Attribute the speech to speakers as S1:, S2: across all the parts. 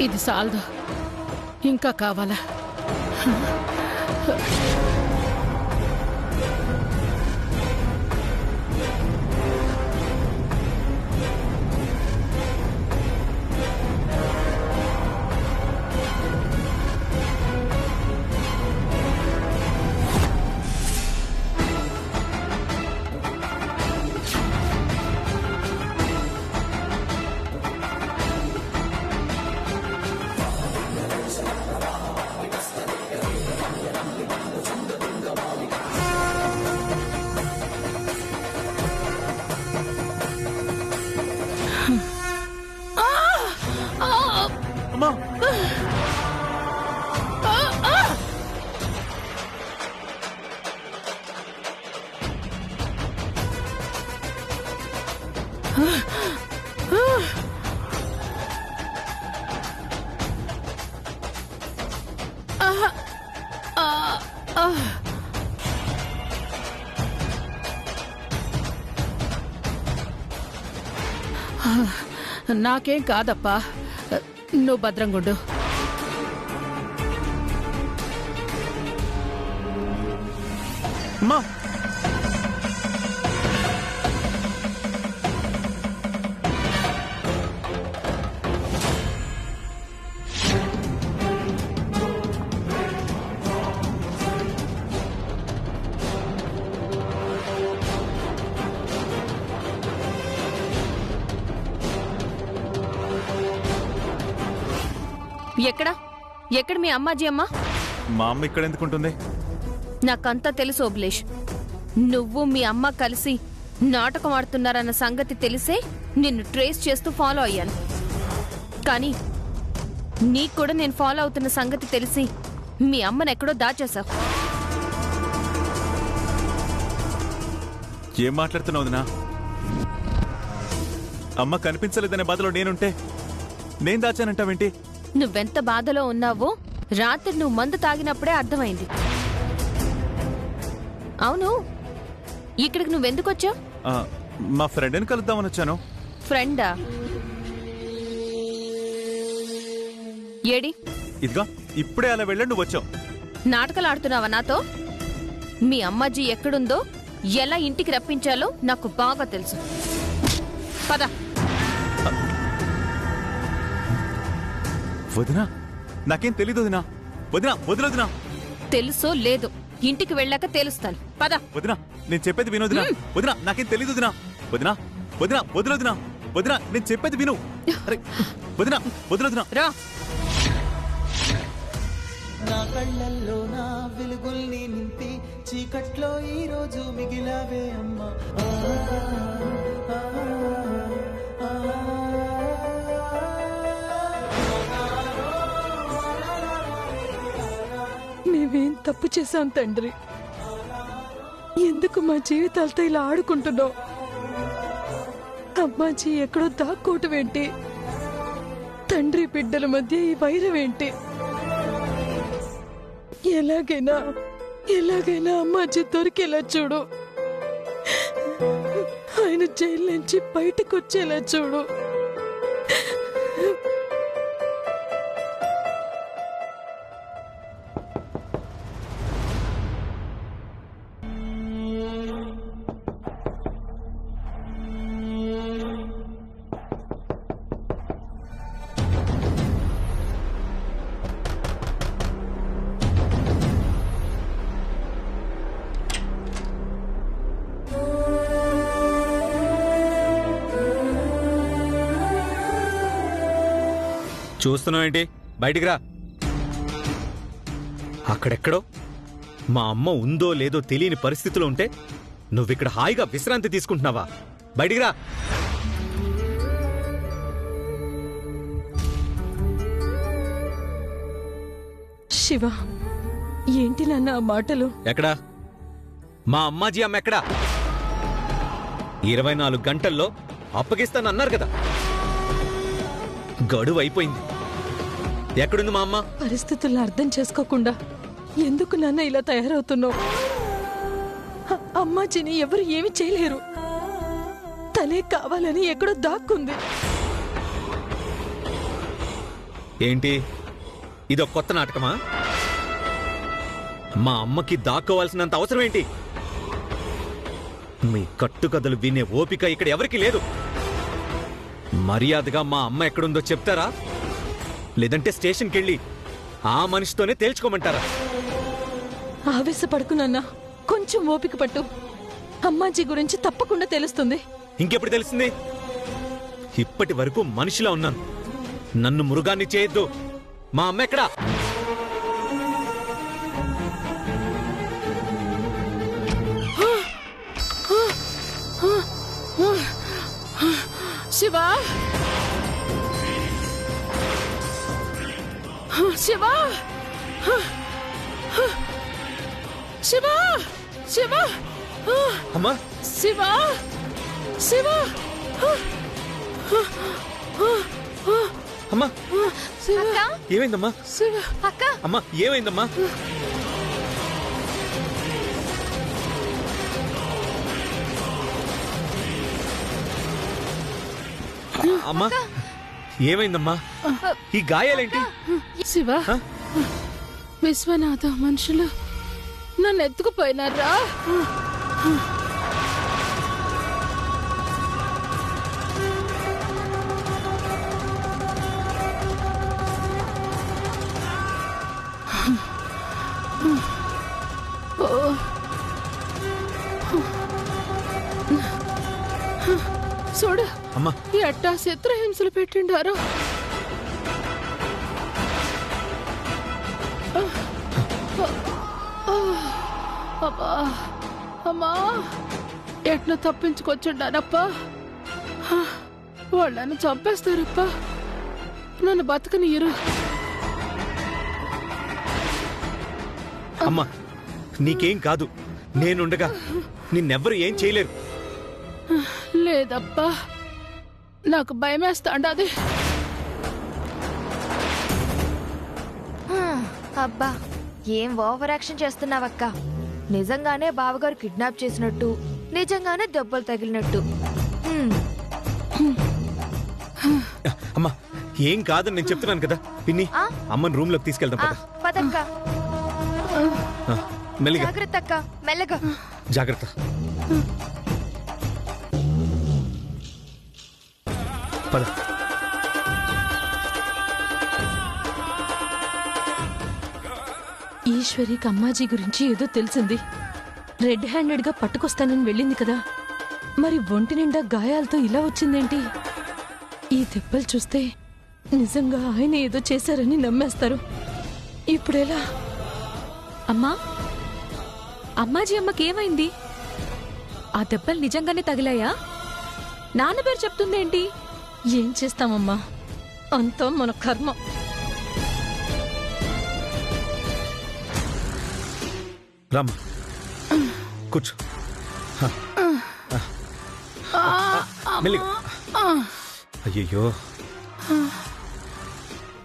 S1: ఇది చాలదు, ఇంకా కావాలా? నాకేం కాదప్పా, నువ్వు భద్రంగుండు.
S2: అమ్మా,
S3: ఎక్కడ మీ అమ్మాజీ అమ్మ?
S2: మా అమ్మ ఇక్కడ ఎందుకుంటుంది?
S3: నాకంతా తెలుసు అభిలేష్. నువ్వు మీ అమ్మ కలిసి నాటకం ఆడుతున్నారన్న సంగతి తెలిసే నిన్ను ట్రేస్ చేస్తూ ఫాలో అయ్యాను. కానీ నీకు కూడా నేను ఫాలో అవుతున్న సంగతి తెలిసి మీ అమ్మను ఎక్కడో దాచేశావు.
S2: ఏం మాట్లాడుతున్నావు వదినా? అమ్మ కనిపించలేదనే బాధలో నేనుంటే నేను దాచానంటావేంటి?
S3: నువ్వెంత బాధలో ఉన్నావో రాత్రి నువ్వు మందు తాగినప్పుడే అర్థమైంది. అవును, ఇక్కడికి నువ్వెందుకొచ్చావు?
S2: మా ఫ్రెండ్ని కలుద్దామని వచ్చాను.
S3: ఫ్రెండా? ఏడి?
S2: ఇదిగా ఇప్పుడే అలా వెళ్ళండి, నువ్వు వచ్చావు.
S3: నాటకాలు ఆడుతున్నావా నాతో? మీ అమ్మాజీ ఎక్కడుందో ఎలా ఇంటికి రప్పించాలో నాకు బాగా తెలుసు. పద.
S2: వదినా, నాకేం తెలీదు వదినా. వదినా, వదిలొదినా.
S3: తెలుసో లేదో ఇంటికి వెళ్ళాక తెలుస్తాను. పద.
S2: వదినా, నేను చెప్పేది విను వదినా. వదినా, నాకేం తెలీదు వదినా. వదినా, వదినా, వదిలొదినా. వదినా, నేను చెప్పేది విను. అరే వదినా, వదిలొదినా.
S3: రా.
S4: నా కళ్ళల్లో నా వెలుగుల్ని నింపి చీకట్లో ఈ రోజు మిగిలావే అమ్మా.
S1: మేమేం తప్పు చేశాం తండ్రి? ఎందుకు మా జీవితాలతో ఇలా ఆడుకుంటున్నావు? అమ్మాజీ ఎక్కడో దాక్కోవటమేంటి? తండ్రి బిడ్డల మధ్య ఈ వైరం ఏంటి? ఎలాగైనా అమ్మాజీ దొరికేలా చూడు. ఆయన జైలు నుంచి బయటకు వచ్చేలా చూడు.
S5: చూస్తున్నావేంటి? బయటికి రా. అక్కడెక్కడో మా అమ్మ ఉందో లేదో తెలియని పరిస్థితిలో ఉంటే నువ్విక్కడ హాయిగా విశ్రాంతి తీసుకుంటున్నావా? బయటికి రా.
S1: శివ, ఏంటి నాన్న ఆ మాటలు?
S5: ఎక్కడా మా అమ్మాజీ అమ్మ? ఎక్కడా? 24 గంటల్లో అప్పగిస్తానన్నారు కదా, గడువు అయిపోయింది. ఎక్కడుంది మా అమ్మ?
S1: పరిస్థితులను అర్థం చేసుకోకుండా ఎందుకు నాన్న ఇలా తయారవుతున్నావు? అమ్మాజీని ఎవరు ఏమి చేయలేరు. తనే కావాలని ఎక్కడో దాక్కుంది.
S5: ఏంటి ఇదో కొత్త నాటకమా? మా అమ్మకి దాక్కోవాల్సినంత అవసరం ఏంటి? మీ కట్టుకథలు వినే ఓపిక ఇక్కడ ఎవరికీ లేదు. మర్యాదగా మా అమ్మ ఎక్కడుందో చెప్తారా, లేదంటే స్టేషన్కి వెళ్ళి ఆ మనిషితోనే తేల్చుకోమంటారా?
S1: ఆవేశపడుకు నాన్న, కొంచెం ఓపిక పట్టు. అమ్మాజీ గురించి తప్పకుండా తెలుస్తుంది.
S5: ఇంకెప్పుడు తెలిసింది? ఇప్పటి వరకు మనిషిలా ఉన్నాను. నన్ను మృగాన్ని చేయొద్దు. మా అమ్మ ఎక్కడా?
S1: శివా, శివా, శివా, శివా,
S5: అమ్మా,
S1: శివా, శివా,
S5: అమ్మా,
S3: అక్క
S5: ఏమైందమ్మా?
S1: శివా.
S3: అక్క
S5: అమ్మా, ఏమైందమ్మా? అమ్మా, ఏమైందమ్మా? ఈ గాయాలేంటి?
S1: శివ,
S5: హ?
S1: విశ్వనాథ మనుషులు నన్ను ఎత్తుకుపోయినారా? చూడు,
S5: అమ్మా,
S1: ఎట్టా చిత్రహింసలు పెట్టిండారు. అమ్మా, అమ్మా, ఎట్లా తప్పించుకొచ్చిండానప్పా. వాళ్ళని చంపేస్తారప్పా. నన్ను బతకనియరు.
S5: అమ్మా, నీకేం కాదు. నేనుండగా నిన్నెవ్వరు ఏం చేయలేరు.
S1: లేదప్పా, నాకు భయమేస్తాండాది.
S3: అబ్బా, ఏం ఓవర్ యాక్షన్ చేస్తున్నావక్క. నిజంగానే బావగారు కిడ్నాప్ చేసినట్టు, నిజంగానే దెబ్బలు తగిలినట్టు.
S5: అమ్మా, ఏం కాదని నేను చెప్తున్నాను కదా. పిన్ని,
S3: ఆ?
S5: అమ్మని రూమ్ లోకి తీసుకెళ్దాం
S3: ఆ,
S5: పద.
S3: పదక్క.
S5: ఆ, మెల్లిగా,
S3: జాగ్రత్త అక్క, మెల్లగా.
S5: జాగ్రత్త. పద.
S1: ఈశ్వరికి అమ్మాజీ గురించి ఏదో తెలిసింది. రెడ్ హ్యాండెడ్ గా పట్టుకొస్తానని వెళ్ళింది కదా, మరి ఒంటి నిండా గాయాలతో ఇలా వచ్చిందేంటి? ఈ దెబ్బలు చూస్తే నిజంగా ఆయన ఏదో చేశారని నమ్మేస్తారు. ఇప్పుడెలా?
S6: అమ్మా, అమ్మాజీ అమ్మకేమైంది? ఆ దెబ్బలు నిజంగానే తగిలాయా? నాన్న పేరు చెప్తుందేంటి?
S1: ఏం చేస్తామమ్మా, అంతా మన కర్మ.
S5: రామ్మా, కూర్చో. హ. మెల్లిగా. అయ్యయ్యో,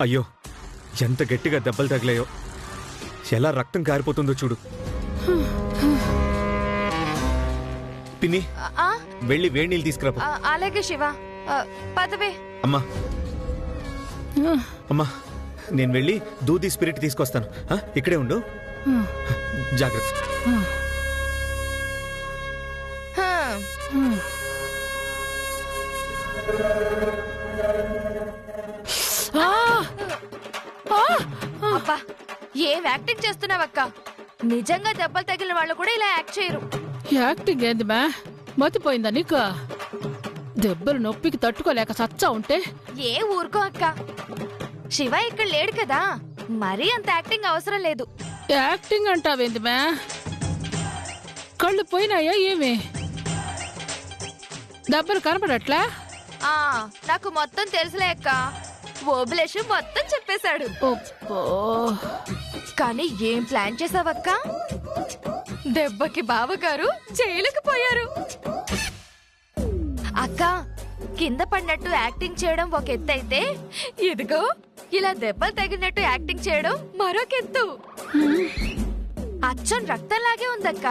S5: అయ్యో, ఎంత గట్టిగా దెబ్బలు తగిలాయో. ఎలా రక్తం కారిపోతుందో చూడు. పిన్ని,
S3: ఆ,
S5: వెళ్ళి వేడి నీళ్ళు తీసుకురాపో.
S3: అలాగే శివ. పదవే.
S5: అమ్మా, అమ్మా, నేను వెళ్ళి దూది స్పిరిట్ తీసుకొస్తాను. ఇక్కడే ఉండు. జాగ్రత్త.
S3: అబ్బా, ఏం యాక్టింగ్ చేస్తున్నావక్క. నిజంగా దెబ్బలు తగిలిన వాళ్ళు కూడా ఇలా యాక్ట్ చేయరు.
S1: యాక్టింగ్ ఏంది మ్యా? మతిపోయిందా నీకు? దెబ్బలు నొప్పికి తట్టుకోలేక సచ్చా ఉంటే
S3: ఏ ఊరుకో అక్క. శివ ఇక్కడ లేడు కదా, మరీ అంత యాక్టింగ్ అవసరం లేదు.
S1: యాక్టింగ్ అంటావేంది మ్యా? కళ్ళు పోయినాయా ఏమి? దెబ్బలు కనపడట్లా?
S3: ఆ, నాకు మొత్తం తెలుసులే అక్క. ఓబులేష్ మొత్తం చెప్పేశాడు.
S1: ఓ,
S3: కానీ ఏం ప్లాన్ చేసావక్క? దెబ్బకి బావగారు జైలుకి పోయారు. అక్క, కింద పడినట్టు యాక్టింగ్ చేయడం ఒక ఎత్తు అయితే, ఇదిగో ఇలా దెబ్బలు తగిలినట్టు యాక్టింగ్ చేయడం మరొకెత్తు. అచ్చం రక్తంలాగే ఉందక్క.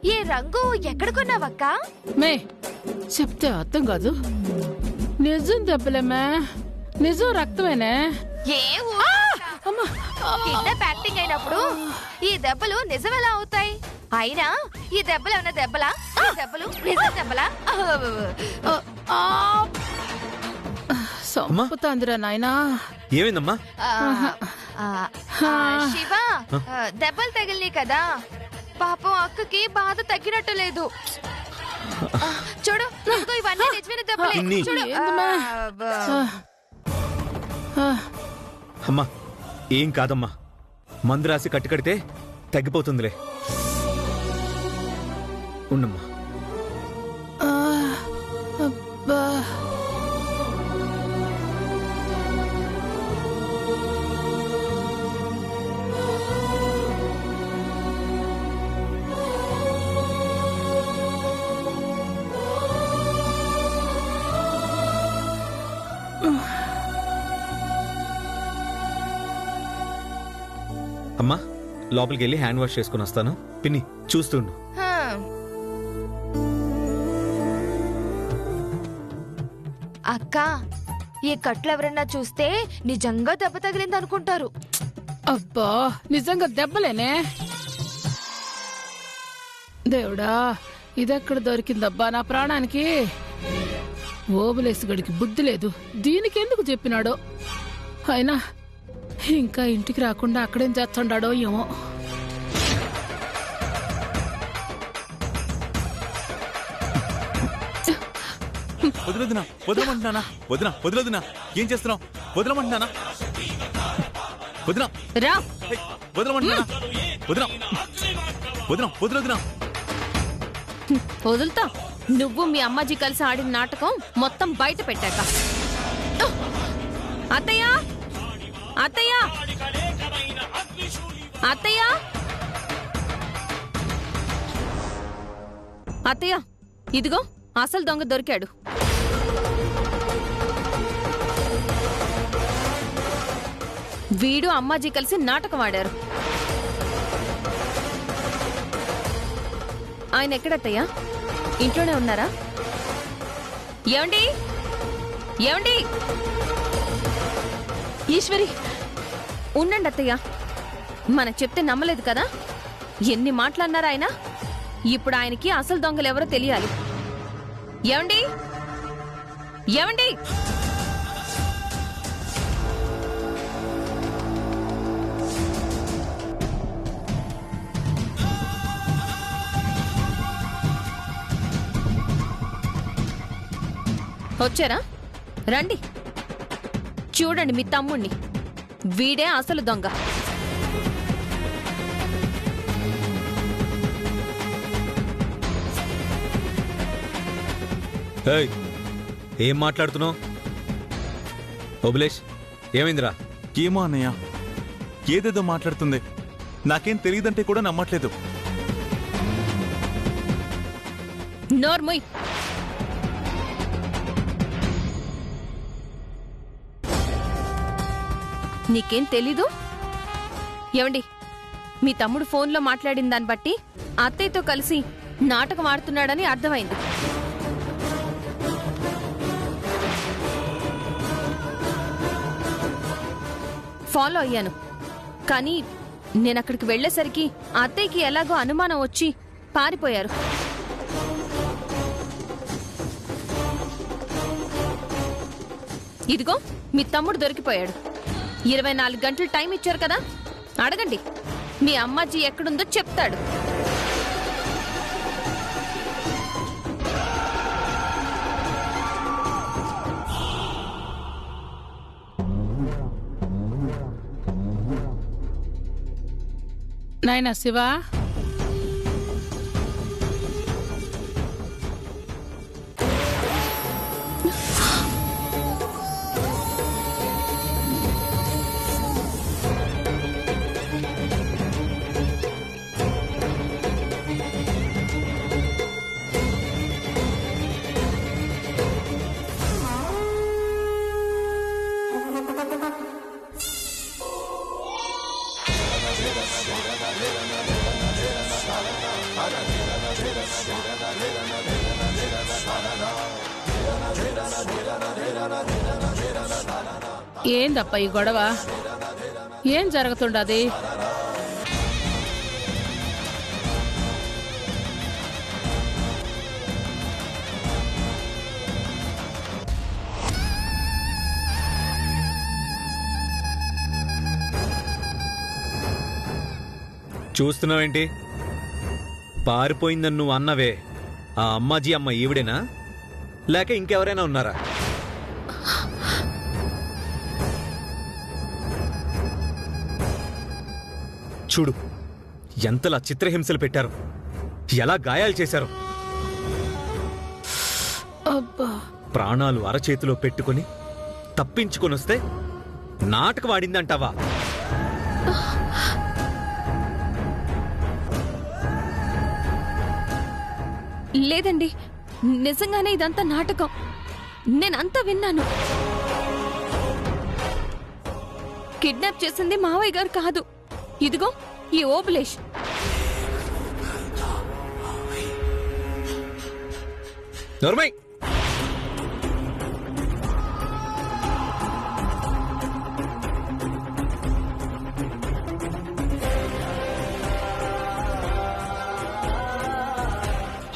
S3: ఏ రంగు ఎక్కడ కొన్నావక్క?
S1: మే చెప్తే అర్థం కాదు. నిజం దెబ్బలేమ్మా, నిజం రక్తమేనే.
S3: ఏ కిడ్నాప్ యాక్టింగ్ అయినప్పుడు ఈ దెబ్బలు నిజం ఎలా అవుతాయి? అయినా ఈ దెబ్బలు ఏమన్నా దెబ్బలా? ఈ దెబ్బలు నిజం దెబ్బలా?
S7: సంపుతాందిరా నాయనా.
S5: ఏమైందమ్మా?
S3: శివ, దెబ్బలు తగిలినాయి కదా, పాపం అక్కకి బాధ తగ్గినట్టు లేదు. చూడు, ఇదిగో ఇవన్నీ నిజమైన దెబ్బలే. చూడు.
S5: అమ్మా ఏం కాదమ్మా, మందు రాసి కట్టికడితే తగ్గిపోతుందిలే. ఉండమ్మా.
S7: అబ్బా.
S5: అమ్మా లోపలికి వెళ్ళి హ్యాండ్ వాష్ చేసుకుని వస్తాను. పిన్ని చూస్తుండు.
S3: అక్క, ఈ కట్లు ఎవరన్నా చూస్తే నిజంగా దెబ్బ తగిలింది అనుకుంటారు.
S7: అబ్బా, నిజంగా దెబ్బలేనే. దేవుడా, ఇదెక్కడ దొరికిందబ్బా నా ప్రాణానికి. ఓబులేసుగడికి బుద్ధి లేదు, దీనికి ఎందుకు చెప్పినాడో. అయినా ఇంకా ఇంటికి రాకుండా అక్కడేం చేస్తుండాడో ఏమో.
S2: వదిలేదునా, వదలమంటున్నానా? వదిలేదునా, ఏం చేస్తున్నావు? వదలమంటున్నానా? వదినా,
S3: రా.
S2: వదలమంటున్నానా? వదిలేదునా.
S3: వదులుతా. నువ్వు మీ అమ్మాజీ కలిసి ఆడిన నాటకం మొత్తం బయట పెట్టాక. అత్తయ్య, అత్తయ్య, అత్తయ్య, అత్తయ్య, ఇదిగో అసలు దొంగ దొరికాడు. వీడు అమ్మాజీ కలిసి నాటకం ఆడారు. ఆయన ఎక్కడత్తయ్యా? ఇంట్లోనే ఉన్నారా? ఏమండి, ఏమండి?
S1: ఈశ్వరి,
S3: ఉండండి అత్తయ్య. మనకు చెప్తే నమ్మలేదు కదా. ఎన్ని మాటలన్నారా ఆయన? ఇప్పుడు ఆయనకి అసలు దొంగలు ఎవరో తెలియాలి. ఏమండి, ఏమండి? వచ్చారా? రండి, చూడండి మీ తమ్ముణ్ణి. వీడే అసలు దొంగ.
S5: ఏయ్, ఏం మాట్లాడుతున్నావు? ఓబులేష్, ఏమైందిరా?
S2: ఏమో అన్నయ్య, ఏదేదో మాట్లాడుతుంది. నాకేం తెలియదంటే కూడా నమ్మట్లేదు.
S3: నోర్ముయ్. నీకేం తెలీదు? ఏమండి, మీ తమ్ముడు ఫోన్లో మాట్లాడిన దాన్ని బట్టి అత్తయ్యతో కలిసి నాటకం ఆడుతున్నాడని అర్థమైంది. ఫాలో అయ్యాను, కానీ నేను అక్కడికి వెళ్లేసరికి అత్తయ్యకి ఎలాగో అనుమానం వచ్చి పారిపోయారు. ఇదిగో మీ తమ్ముడు దొరికిపోయాడు. 24 గంటలు టైం ఇచ్చారు కదా, అడగండి. మీ అమ్మాజీ ఎక్కడుందో చెప్తాడు.
S7: నాయనా శివా, ఏందప్ప ఈ గొడవ? ఏం జరుగుతుండది?
S5: చూస్తున్నావేంటి? పారిపోయిందని నువ్వు అన్నవే ఆ అమ్మాజీ అమ్మ ఈవిడేనా లేక ఇంకెవరైనా ఉన్నారా? చూడు ఎంతలా చిత్రహింసలు పెట్టారు, ఎలా గాయాలు చేశారు.
S7: అబ్బా,
S5: ప్రాణాలు అరచేతిలో పెట్టుకుని తప్పించుకొనొస్తే నాటకం ఆడిందంటావా?
S3: లేదండి, నిజంగానే ఇదంతా నాటకం. నేనంతా విన్నాను. కిడ్నాప్ చేసింది మావయ్య గారు కాదు, ఇదిగో ఈ ఓబులేష్.
S5: నోర్మై,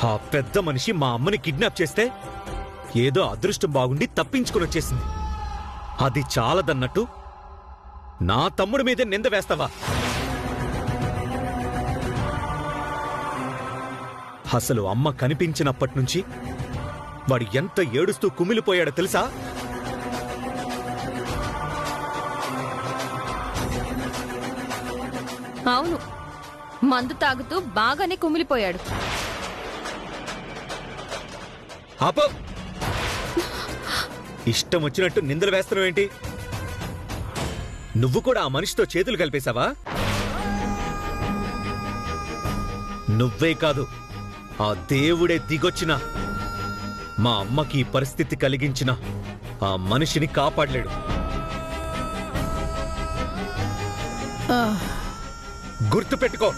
S5: ఆ పెద్ద మనిషి మా అమ్మని కిడ్నాప్ చేస్తే ఏదో అదృష్టం బాగుండి తప్పించుకుని వచ్చేసింది. అది చాలదన్నట్టు నా తమ్ముడి మీదే నింద వేస్తావా? అసలు అమ్మ కనిపించినప్పటి నుంచి వాడు ఎంత ఏడుస్తూ కుమిలిపోయాడో తెలుసా?
S3: అవును, మందు తాగుతూ బాగానే కుమిలిపోయాడు.
S5: ఆపో! ఇష్టం వచ్చినట్టు నిందలు వేస్తున్నావేంటి? నువ్వు కూడా ఆ మనిషితో చేతులు కలిపేశావా? నువ్వే కాదు, ఆ దేవుడే దిగొచ్చిన మా అమ్మకి ఈ పరిస్థితి కలిగించిన ఆ మనిషిని కాపాడలేడు. గుర్తుపెట్టుకో.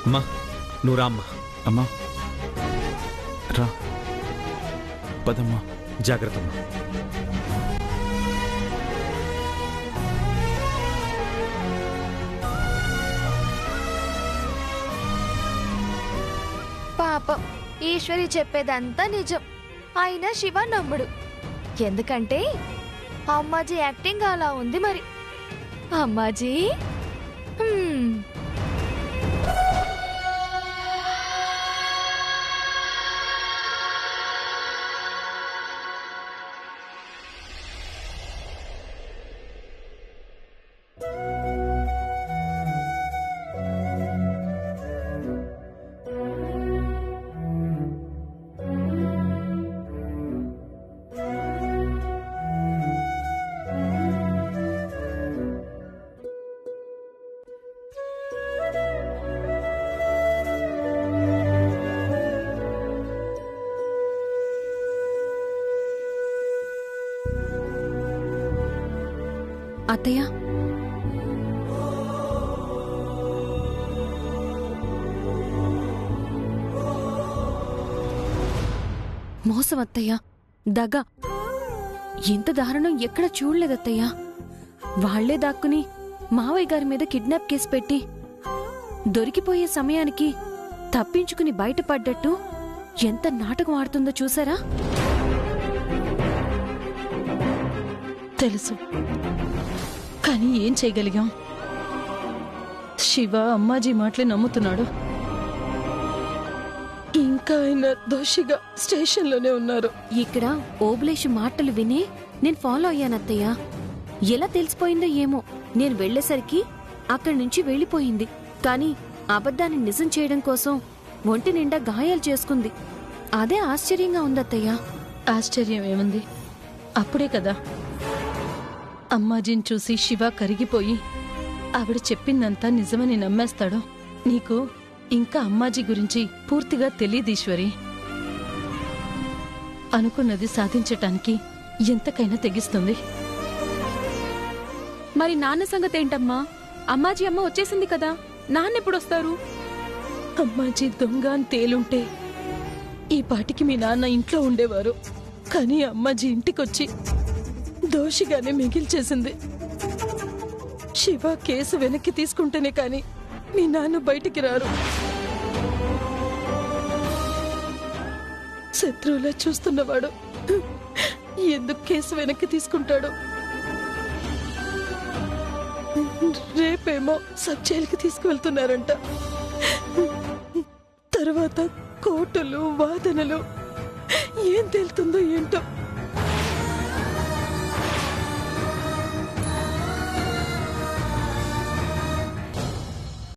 S5: అమ్మా, నువ్వు రామ్మా.
S2: అమ్మా రా, పదమ్మా.
S5: జాగ్రత్తమ్మా.
S8: పాపం ఈశ్వరి చెప్పేదంతా నిజం. అయినా శివ నమ్ముడు. ఎందుకంటే అమ్మాజీ యాక్టింగ్ అలా ఉంది మరి. అమ్మాజీ
S3: అత్తయ్య, మోసం అత్తయ్య, దగ. ఇంత దారుణం ఎక్కడ చూడలేదత్తయ్య. వాళ్లే దాక్కుని మావయ్య గారి మీద కిడ్నాప్ కేసు పెట్టి దొరికిపోయే సమయానికి తప్పించుకుని బయటపడ్డట్టు ఎంత నాటకం ఆడుతుందో చూసారా?
S1: తెలుసు, కానీ ఏం చేయగలిగాం? శివ అమ్మాజీ మాటలే నమ్ముతున్నాడు. ఇంకా ఆయన దోషిగా స్టేషన్లోనే ఉన్నారు.
S3: ఇక్కడ ఓబులేష్ మాటలు వినే నేను ఫాలో అయ్యానత్తయ్య. ఎలా తెలిసిపోయిందో ఏమో, నేను వెళ్లేసరికి అక్కడి నుంచి వెళ్లిపోయింది. కానీ అబద్ధాన్ని నిజం చేయడం కోసం ఒంటి నిండా గాయాలు చేసుకుంది. అదే ఆశ్చర్యంగా ఉందత్తయ్య.
S1: ఆశ్చర్యం ఏముంది? అప్పుడే కదా అమ్మాజీని చూసి శివ కరిగిపోయి ఆవిడ చెప్పిందంతా నిజమని నమ్మేస్తాడు. నీకు ఇంకా అమ్మాజీ గురించి పూర్తిగా తెలియదు ఈశ్వరి. అనుకున్నది సాధించటానికి ఎంతకైనా తెగిస్తుంది.
S6: మరి నాన్న సంగతి ఏంటమ్మా? అమ్మాజీ అమ్మ వచ్చేసింది కదా, నాన్నెప్పుడొస్తారు?
S1: అమ్మాజీ దొంగ అని తేలుంటే ఈ పాటికి మీ నాన్న ఇంట్లో ఉండేవారు. కానీ అమ్మాజీ ఇంటికొచ్చి దోషిగానే మిగిల్చేసింది. శివ కేసు వెనక్కి తీసుకుంటేనే కాని మీ నాన్న బయటికి రారు. శత్రువులా చూస్తున్నవాడు ఎందుకు కేసు వెనక్కి తీసుకుంటాడు? రేపేమో సబ్ జైలుకి తీసుకువెళ్తున్నారంట. తర్వాత కోర్టులు వాదనలు ఏం తేలుతుందో ఏంటో.